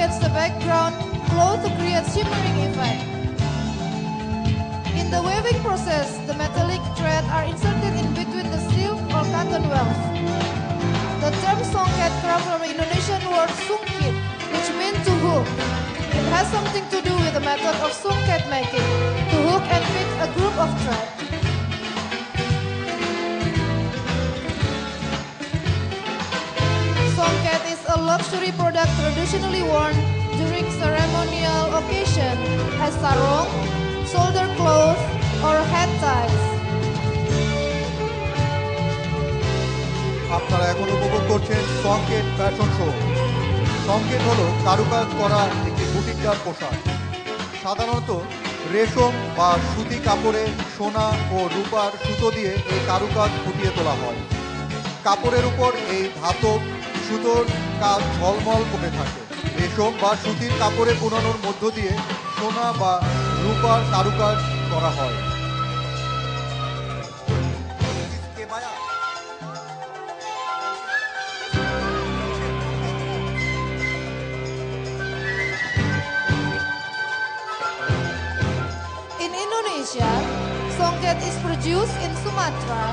against the background glow to create shimmering effect. In the weaving process, the metallic threads are inserted in between the silk or cotton wells. The term songket comes from the Indonesian word sungkit, which means to hook. It has something to do with the method of songket making, to hook and fit a group of threads. Songket is a luxury product traditionally worn during ceremonial occasion as sarong, shoulder clothes, or head ties. আপনারা এখন উপভোগ করছেন সঙ্কেট fashion show. সঙ্কেট হলো কারুকাজ করা একটি বুটিকদার পোশাক। সাধারণত রেশম বা সুতি কাপড়ে সোনা ও রূপার সুতো দিয়ে এই কারুকাজ ফুটিয়ে তোলা হয়। কাপড়ের উপর এই ধাতব সুতোর কাজ ঝলমল করে থাকে। রেশম বা সুতির কাপড়ে বুনানোর মধ্য দিয়ে সোনা বা রূপার কারুকাজ করা হয়। In Indonesia, songket is produced in Sumatra,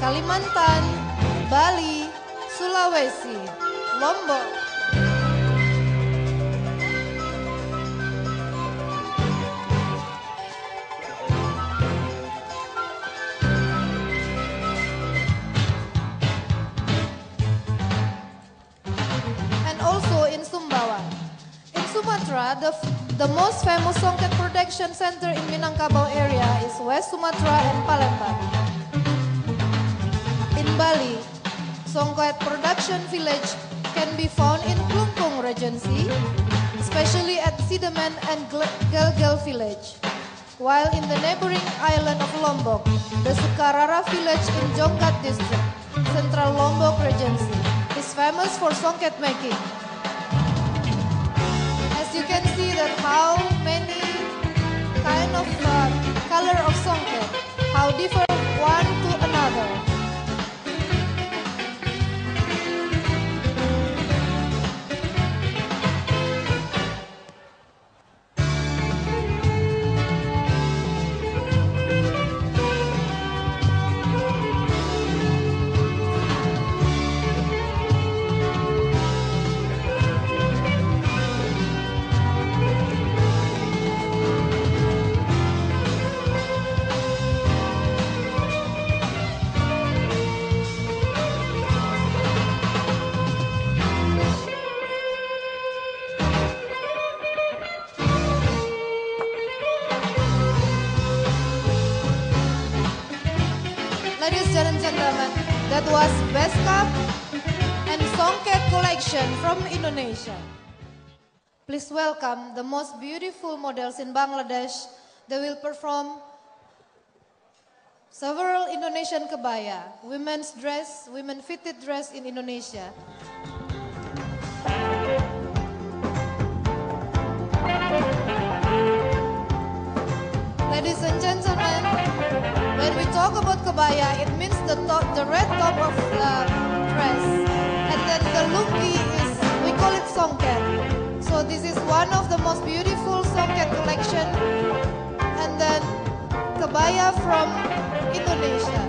Kalimantan, Bali, Sulawesi, Lombok. And also in Sumbawa. In Sumatra, the most famous songket production center in Minangkabau area is West Sumatra and Palembang. In Bali, songket production village can be found in Klungkung Regency, especially at Sidemen and Gelgel village. While in the neighboring island of Lombok, the Sukarara village in Jonggat district, Central Lombok Regency, is famous for songket making. As you can see that how many kind of color of songket, how different one to another. Ladies and gentlemen, that was Beskap and Songket collection from Indonesia. Please welcome the most beautiful models in Bangladesh. They will perform several Indonesian kebaya, women's dress, women fitted dress in Indonesia. Ladies and gentlemen, when we talk about kebaya, it means the red top of the dress. And then the lungi is, we call it songket. So this is one of the most beautiful songket collection. And then kebaya from Indonesia.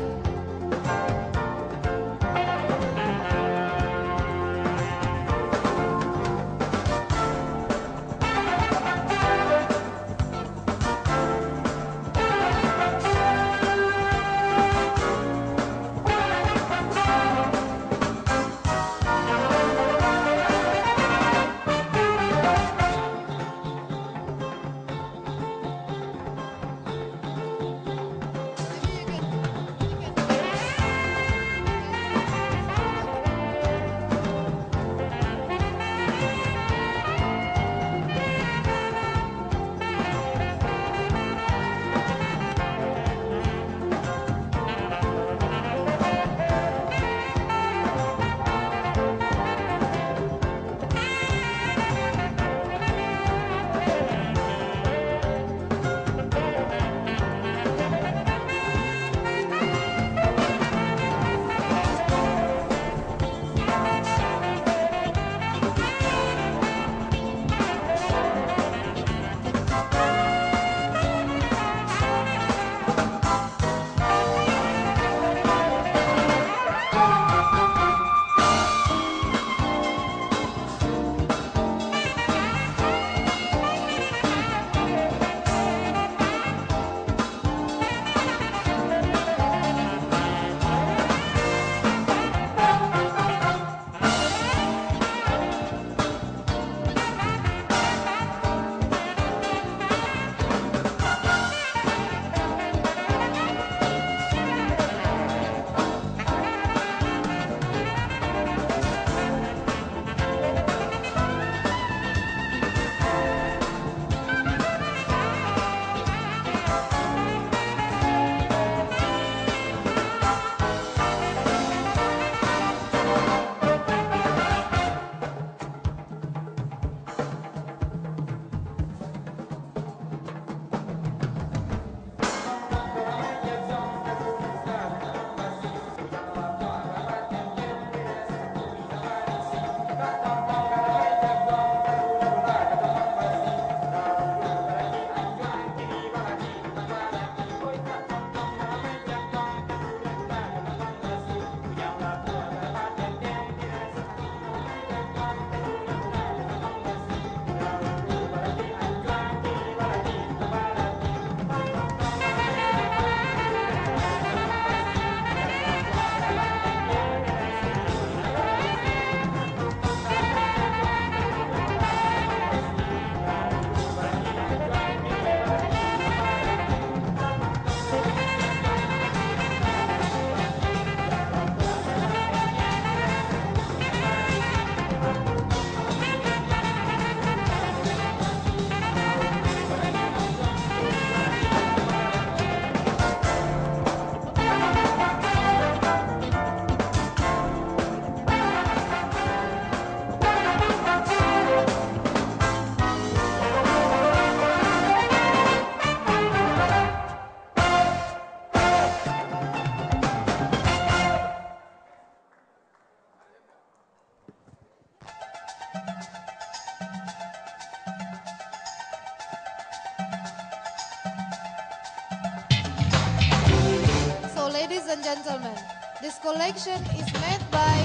and gentlemen, this collection is made by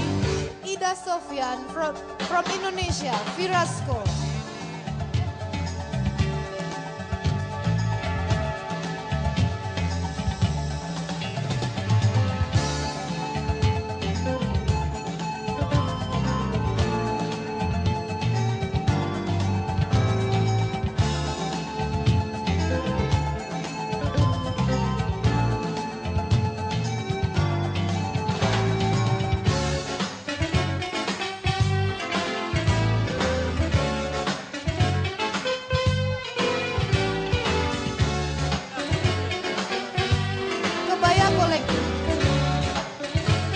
Ida Sofian from Indonesia, Virasco.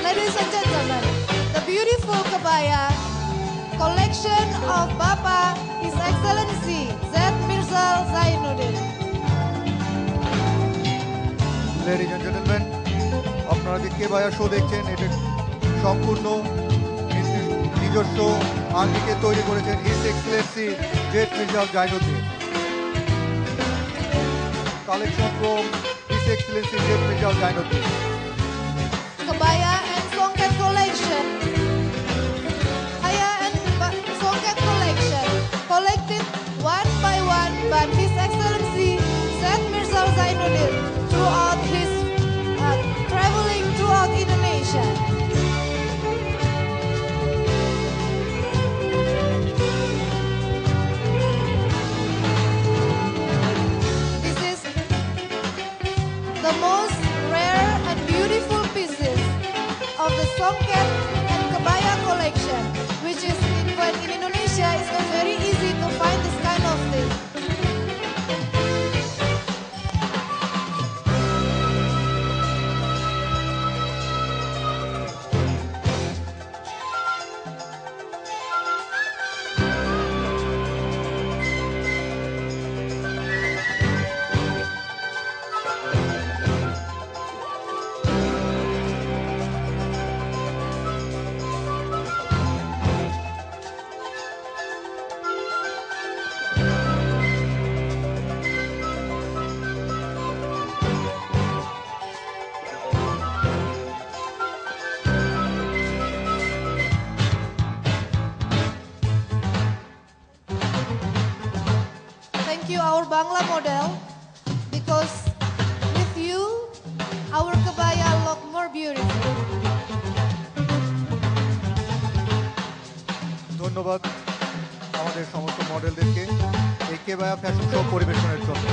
Ladies and gentlemen, the beautiful kebaya collection of Bapak His Excellency Z. Mirzal Zainuddin. Ladies and gentlemen, আপনারা যে কেবায়া শো দেখছেন এটা সম্পূর্ণ নিজস্ব আঙ্গিকে তৈরি করেছেন হিজ এক্সেলেন্সি জেড মির্জাল Zainuddin. Collection from his Excellency Z মির্জাল Zainuddin. Kebaya and songket collection. Kebaya and songket collection collected one by one by His Excellency Z. Mirzal Zainuddin throughout his traveling throughout Indonesia. This is the most rare and beautiful pieces of the songket and kebaya collection, which is when in Indonesia it's not very easy to find this kind of thing. Thank you our Bangla model, because with you our kebaya look more beautiful. ধন্যবাদ আমাদের সমস্ত মডেলদেরকে এই কেবায়া fashion show পরিবেশনের জন্য।